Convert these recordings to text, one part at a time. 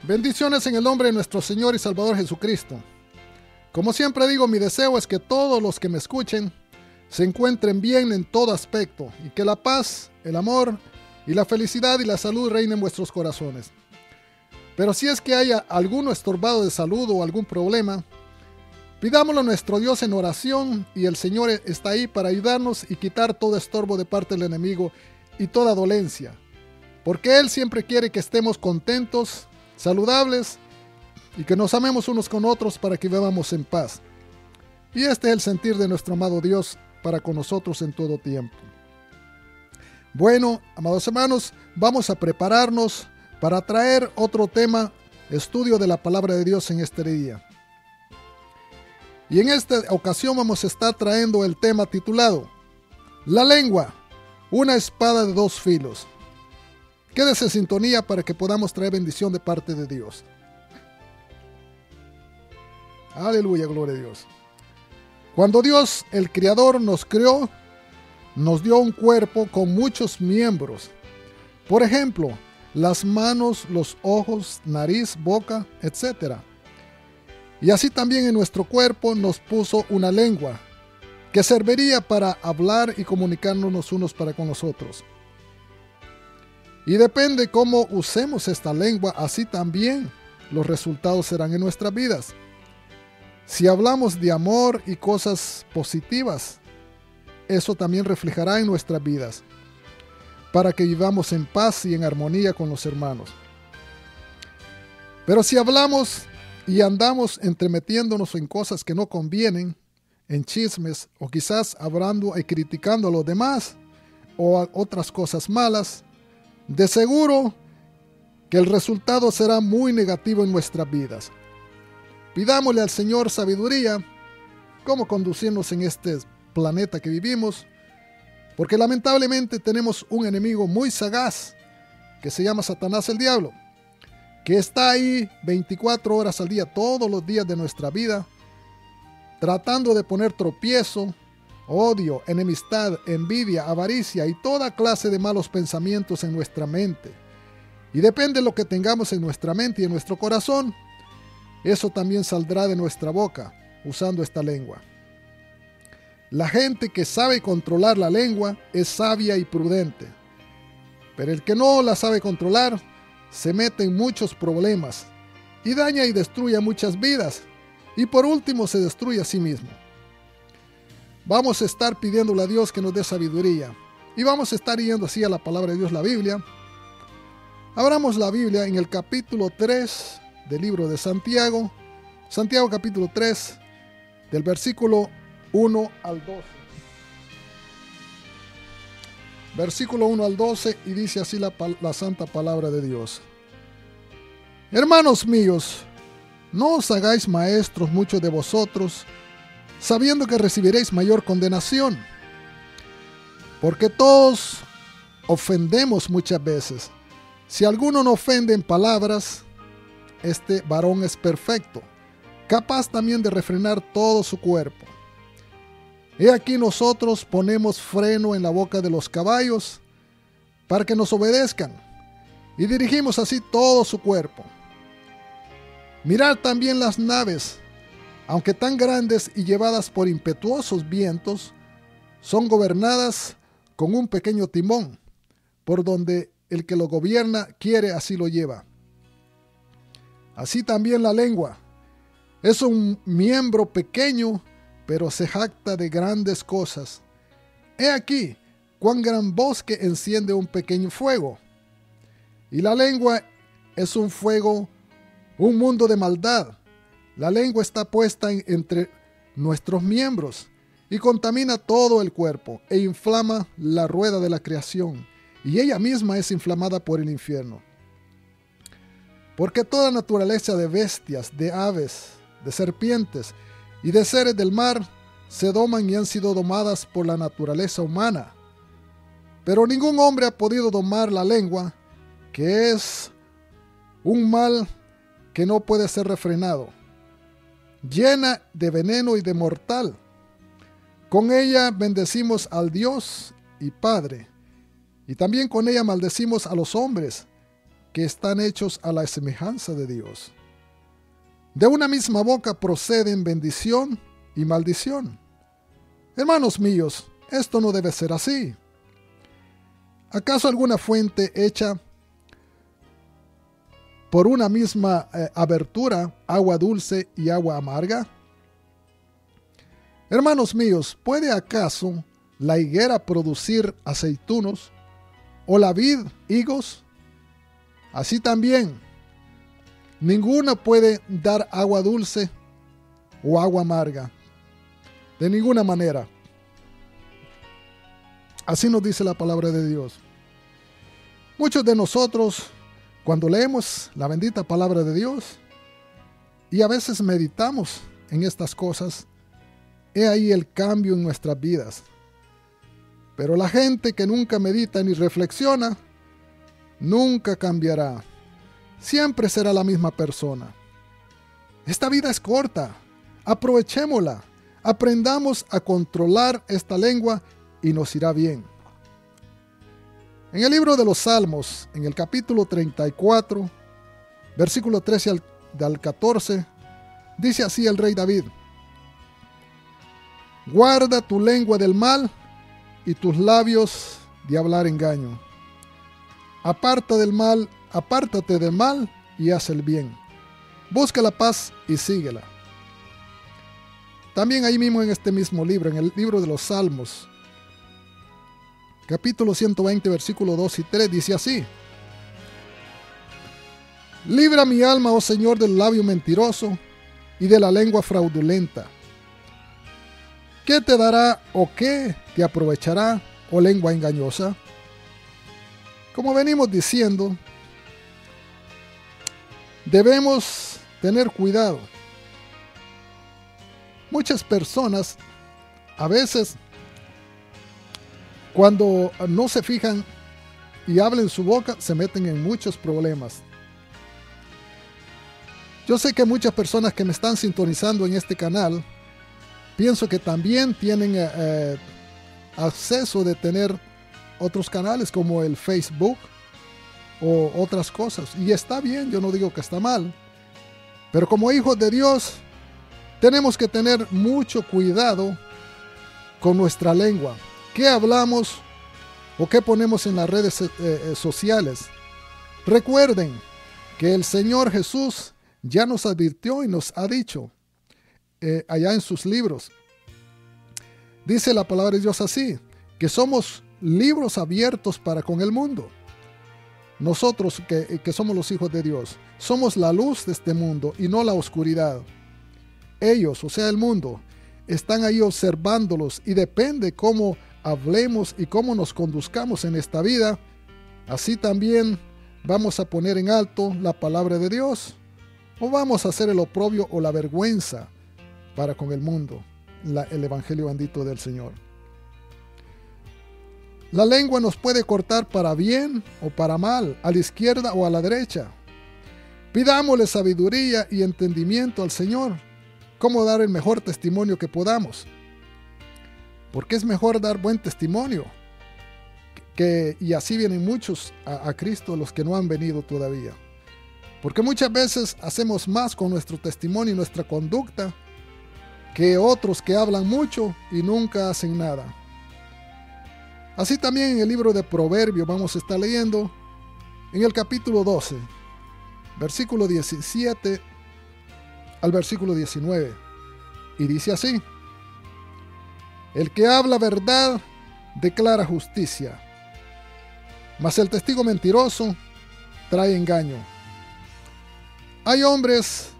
Bendiciones en el nombre de nuestro Señor y Salvador Jesucristo. Como siempre digo, mi deseo es que todos los que me escuchen se encuentren bien en todo aspecto y que la paz, el amor y la felicidad y la salud reinen en vuestros corazones. Pero si es que haya alguno estorbado de salud o algún problema, pidámoslo a nuestro Dios en oración y el Señor está ahí para ayudarnos y quitar todo estorbo de parte del enemigo y toda dolencia, porque Él siempre quiere que estemos contentos, saludables y que nos amemos unos con otros para que vivamos en paz. Y este es el sentir de nuestro amado Dios para con nosotros en todo tiempo. Bueno, amados hermanos, vamos a prepararnos para traer otro tema, estudio de la palabra de Dios en este día. Y en esta ocasión vamos a estar trayendo el tema titulado La lengua, una espada de dos filos. Quédese en sintonía para que podamos traer bendición de parte de Dios. Aleluya, gloria a Dios. Cuando Dios, el Creador, nos creó, nos dio un cuerpo con muchos miembros. Por ejemplo, las manos, los ojos, nariz, boca, etc. Y así también en nuestro cuerpo nos puso una lengua que serviría para hablar y comunicarnos unos para con los otros. Y depende cómo usemos esta lengua, así también los resultados serán en nuestras vidas. Si hablamos de amor y cosas positivas, eso también reflejará en nuestras vidas, para que vivamos en paz y en armonía con los hermanos. Pero si hablamos y andamos entremetiéndonos en cosas que no convienen, en chismes, o quizás hablando y criticando a los demás, o a otras cosas malas, de seguro que el resultado será muy negativo en nuestras vidas. Pidámosle al Señor sabiduría, cómo conducirnos en este planeta que vivimos, porque lamentablemente tenemos un enemigo muy sagaz, que se llama Satanás el Diablo, que está ahí 24 horas al día, todos los días de nuestra vida, tratando de poner tropiezo, odio, enemistad, envidia, avaricia y toda clase de malos pensamientos en nuestra mente. Y depende de lo que tengamos en nuestra mente y en nuestro corazón, eso también saldrá de nuestra boca usando esta lengua. La gente que sabe controlar la lengua es sabia y prudente, pero el que no la sabe controlar se mete en muchos problemas y daña y destruye muchas vidas y por último se destruye a sí mismo. Vamos a estar pidiéndole a Dios que nos dé sabiduría. Y vamos a estar yendo así a la palabra de Dios, la Biblia. Abramos la Biblia en el capítulo 3 del libro de Santiago. Santiago capítulo 3, del versículo 1 al 12. Versículo 1 al 12, y dice así la santa palabra de Dios. Hermanos míos, no os hagáis maestros muchos de vosotros, sabiendo que recibiréis mayor condenación. Porque todos ofendemos muchas veces. Si alguno no ofende en palabras, este varón es perfecto, capaz también de refrenar todo su cuerpo. He aquí nosotros ponemos freno en la boca de los caballos, para que nos obedezcan, y dirigimos así todo su cuerpo. Mirad también las naves, aunque tan grandes y llevadas por impetuosos vientos, son gobernadas con un pequeño timón, por donde el que lo gobierna quiere así lo lleva. Así también la lengua es un miembro pequeño, pero se jacta de grandes cosas. He aquí cuán gran bosque enciende un pequeño fuego. Y la lengua es un fuego, un mundo de maldad. La lengua está puesta entre nuestros miembros y contamina todo el cuerpo e inflama la rueda de la creación, y ella misma es inflamada por el infierno. Porque toda naturaleza de bestias, de aves, de serpientes y de seres del mar se doman y han sido domadas por la naturaleza humana. Pero ningún hombre ha podido domar la lengua, que es un mal que no puede ser refrenado, llena de veneno y de mortal. Con ella bendecimos al Dios y Padre, y también con ella maldecimos a los hombres que están hechos a la semejanza de Dios. De una misma boca proceden bendición y maldición. Hermanos míos, esto no debe ser así. ¿Acaso alguna fuente hecha por una misma abertura, agua dulce y agua amarga? Hermanos míos, ¿puede acaso la higuera producir aceitunos o la vid higos? Así también, ninguna puede dar agua dulce o agua amarga. De ninguna manera. Así nos dice la palabra de Dios. Muchos de nosotros, cuando leemos la bendita palabra de Dios y a veces meditamos en estas cosas, he ahí el cambio en nuestras vidas. Pero la gente que nunca medita ni reflexiona, nunca cambiará. Siempre será la misma persona. Esta vida es corta. Aprovechémosla. Aprendamos a controlar esta lengua y nos irá bien. En el libro de los Salmos, en el capítulo 34, versículo 13 al 14, dice así el rey David: guarda tu lengua del mal y tus labios de hablar engaño. Apártate del mal y haz el bien. Busca la paz y síguela. También ahí mismo en este mismo libro, en el libro de los Salmos, capítulo 120, versículo 2 y 3, dice así: libra mi alma, oh Señor, del labio mentiroso y de la lengua fraudulenta. ¿Qué te dará o qué te aprovechará, oh lengua engañosa? Como venimos diciendo, debemos tener cuidado. Muchas personas, a veces, cuando no se fijan y abren su boca, se meten en muchos problemas. Yo sé que muchas personas que me están sintonizando en este canal, pienso que también tienen acceso de tener otros canales como el Facebook o otras cosas. Y está bien, yo no digo que está mal. Pero como hijos de Dios, tenemos que tener mucho cuidado con nuestra lengua. ¿Qué hablamos o qué ponemos en las redes sociales? Recuerden que el Señor Jesús ya nos advirtió y nos ha dicho allá en sus libros. Dice la palabra de Dios así, que somos libros abiertos para con el mundo. Nosotros que somos los hijos de Dios, somos la luz de este mundo y no la oscuridad. Ellos, o sea el mundo, están ahí observándolos y depende cómo hablemos y cómo nos conduzcamos en esta vida. Así también vamos a poner en alto la palabra de Dios o vamos a hacer el oprobio o la vergüenza para con el mundo, el evangelio bendito del Señor. La lengua nos puede cortar para bien o para mal, a la izquierda o a la derecha. Pidámosle sabiduría y entendimiento al Señor, cómo dar el mejor testimonio que podamos. Porque es mejor dar buen testimonio, y así vienen muchos a Cristo, los que no han venido todavía. Porque muchas veces hacemos más con nuestro testimonio y nuestra conducta que otros que hablan mucho y nunca hacen nada. Así también en el libro de Proverbios vamos a estar leyendo en el capítulo 12, versículo 17 al versículo 19. Y dice así: el que habla verdad declara justicia, mas el testigo mentiroso trae engaño. Hay hombres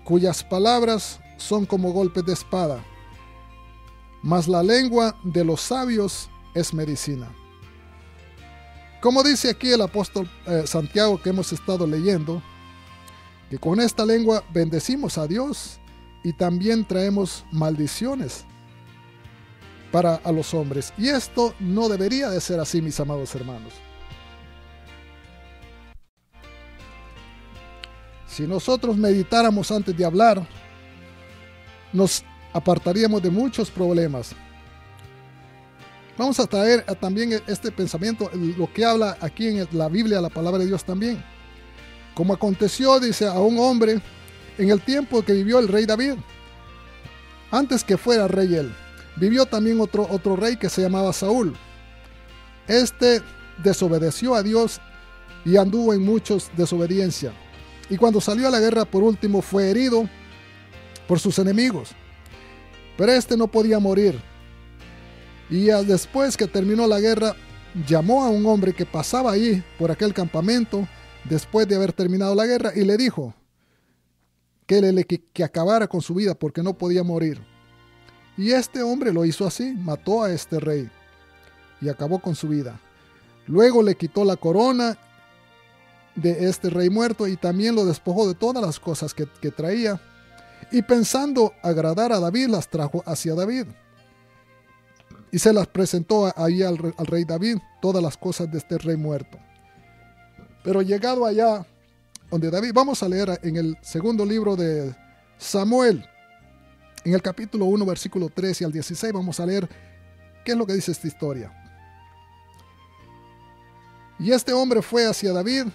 cuyas palabras son como golpes de espada, mas la lengua de los sabios es medicina. Como dice aquí el apóstol Santiago, que hemos estado leyendo, que con esta lengua bendecimos a Dios y también traemos maldiciones a los hombres. Y esto no debería de ser así, mis amados hermanos. Si nosotros meditáramos antes de hablar, nos apartaríamos de muchos problemas. Vamos a traer también este pensamiento, lo que habla aquí en la Biblia, la palabra de Dios también. Como aconteció, dice, a un hombre en el tiempo que vivió el rey David, antes que fuera rey él, vivió también otro rey que se llamaba Saúl. Este desobedeció a Dios y anduvo en muchos desobediencia. Y cuando salió a la guerra, por último, fue herido por sus enemigos. Pero este no podía morir. Y después que terminó la guerra, llamó a un hombre que pasaba ahí por aquel campamento, después de haber terminado la guerra, y le dijo que acabara con su vida porque no podía morir. Y este hombre lo hizo así, mató a este rey y acabó con su vida. Luego le quitó la corona de este rey muerto y también lo despojó de todas las cosas que traía. Y pensando agradar a David, las trajo hacia David. Y se las presentó ahí al rey David, todas las cosas de este rey muerto. Pero llegado allá donde David, vamos a leer en el segundo libro de Samuel, en el capítulo 1, versículo 13 al 16, vamos a leer qué es lo que dice esta historia. Y este hombre fue hacia David,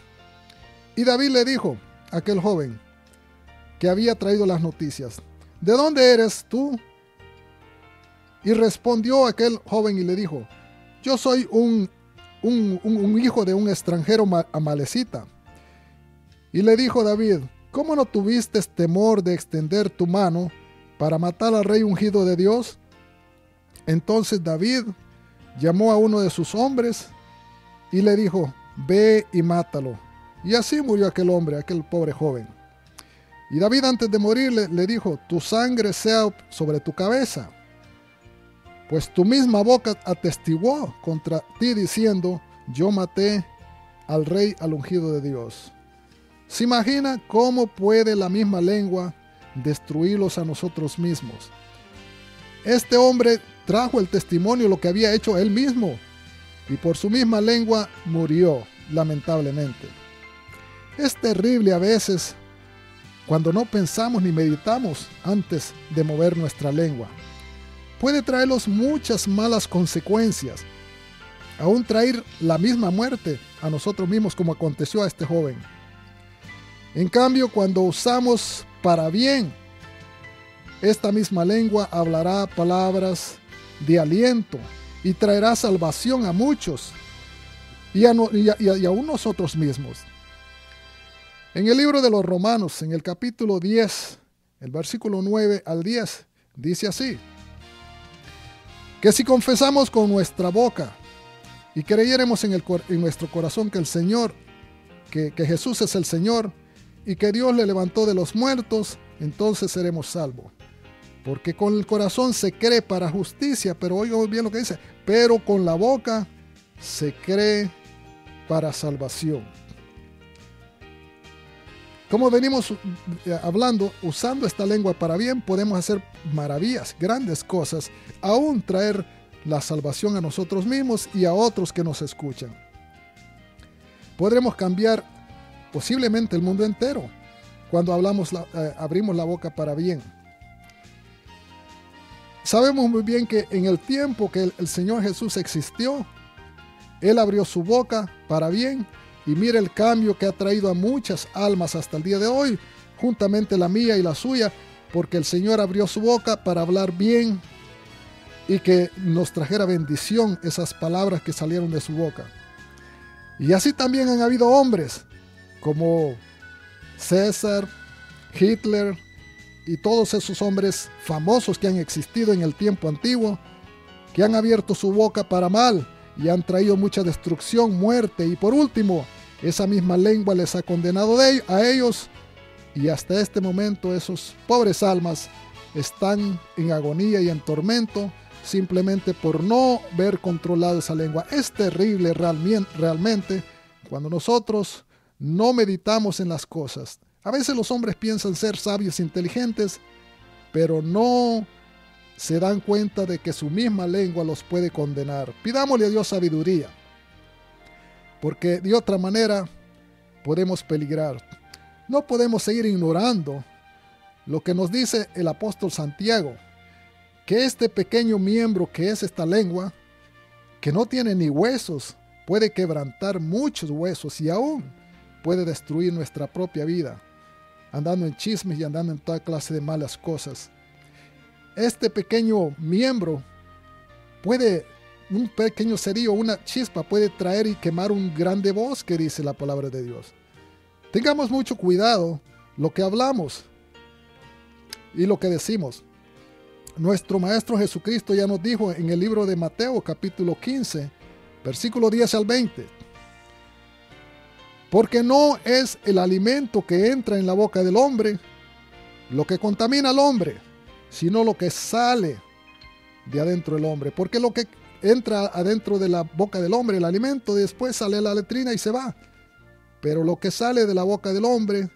y David le dijo a aquel joven que había traído las noticias: ¿de dónde eres tú? Y respondió aquel joven y le dijo: yo soy un hijo de un extranjero amalecita. Y le dijo David: ¿cómo no tuviste temor de extender tu mano para matar al rey ungido de Dios? Entonces David llamó a uno de sus hombres y le dijo: ve y mátalo. Y así murió aquel hombre, aquel pobre joven. Y David, antes de morir, le dijo: tu sangre sea sobre tu cabeza, pues tu misma boca atestiguó contra ti diciendo: yo maté al rey, al ungido de Dios. ¿Se imagina cómo puede la misma lengua destruirlos a nosotros mismos? Este hombre trajo el testimonio de lo que había hecho él mismo, y por su misma lengua murió, lamentablemente. Es terrible a veces cuando no pensamos ni meditamos antes de mover nuestra lengua. Puede traernos muchas malas consecuencias, aún traer la misma muerte a nosotros mismos, como aconteció a este joven. En cambio, cuando usamos para bien, esta misma lengua hablará palabras de aliento y traerá salvación a muchos y aún nosotros mismos. En el libro de los Romanos, en el capítulo 10, el versículo 9 al 10, dice así: que si confesamos con nuestra boca y creyéremos en nuestro corazón que el Señor, que Jesús es el Señor y que Dios le levantó de los muertos, entonces seremos salvos. Porque con el corazón se cree para justicia, pero oigan bien lo que dice, pero con la boca se cree para salvación. Como venimos hablando, usando esta lengua para bien, podemos hacer maravillas, grandes cosas, aún traer la salvación a nosotros mismos y a otros que nos escuchan. Podremos cambiar posiblemente el mundo entero cuando abrimos la boca para bien. Sabemos muy bien que en el tiempo que el Señor Jesús existió, Él abrió su boca para bien. Y mire el cambio que ha traído a muchas almas hasta el día de hoy, juntamente la mía y la suya, porque el Señor abrió su boca para hablar bien y que nos trajera bendición esas palabras que salieron de su boca. Y así también han habido hombres como César, Hitler y todos esos hombres famosos que han existido en el tiempo antiguo, que han abierto su boca para mal y han traído mucha destrucción, muerte, y por último, esa misma lengua les ha condenado a ellos, y hasta este momento esos pobres almas están en agonía y en tormento, simplemente por no ver controlado esa lengua. Es terrible realmente cuando nosotros no meditamos en las cosas. A veces los hombres piensan ser sabios e inteligentes, pero no se dan cuenta de que su misma lengua los puede condenar. Pidámosle a Dios sabiduría, porque de otra manera podemos peligrar. No podemos seguir ignorando lo que nos dice el apóstol Santiago, que este pequeño miembro que es esta lengua que no tiene ni huesos, puede quebrantar muchos huesos y aún puede destruir nuestra propia vida, andando en chismes y andando en toda clase de malas cosas. Este pequeño miembro un pequeño cerillo, una chispa puede traer y quemar un grande bosque, dice la palabra de Dios. Tengamos mucho cuidado lo que hablamos y lo que decimos. Nuestro Maestro Jesucristo ya nos dijo en el libro de Mateo, capítulo 15, versículo 10 al 20. Porque no es el alimento que entra en la boca del hombre lo que contamina al hombre, sino lo que sale de adentro del hombre. Porque lo que entra adentro de la boca del hombre, el alimento, después sale a la letrina y se va. Pero lo que sale de la boca del hombre,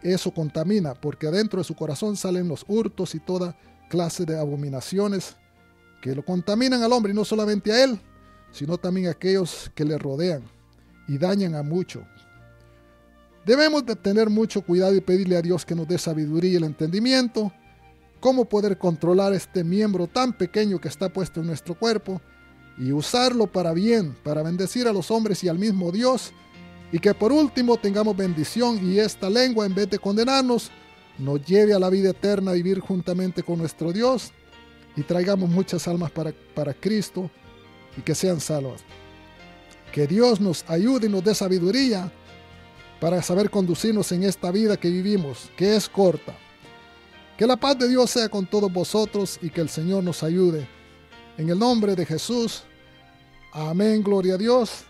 eso contamina, porque adentro de su corazón salen los hurtos y toda clase de abominaciones que lo contaminan al hombre, y no solamente a él, sino también a aquellos que le rodean y dañan a muchos. Debemos de tener mucho cuidado y pedirle a Dios que nos dé sabiduría y el entendimiento, cómo poder controlar este miembro tan pequeño que está puesto en nuestro cuerpo y usarlo para bien, para bendecir a los hombres y al mismo Dios, y que por último tengamos bendición y esta lengua, en vez de condenarnos, nos lleve a la vida eterna, a vivir juntamente con nuestro Dios y traigamos muchas almas para Cristo y que sean salvas. Que Dios nos ayude y nos dé sabiduría para saber conducirnos en esta vida que vivimos, que es corta. Que la paz de Dios sea con todos vosotros y que el Señor nos ayude. En el nombre de Jesús. Amén, gloria a Dios.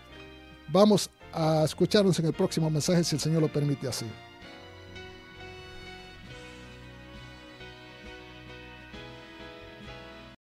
Vamos a escucharnos en el próximo mensaje si el Señor lo permite así.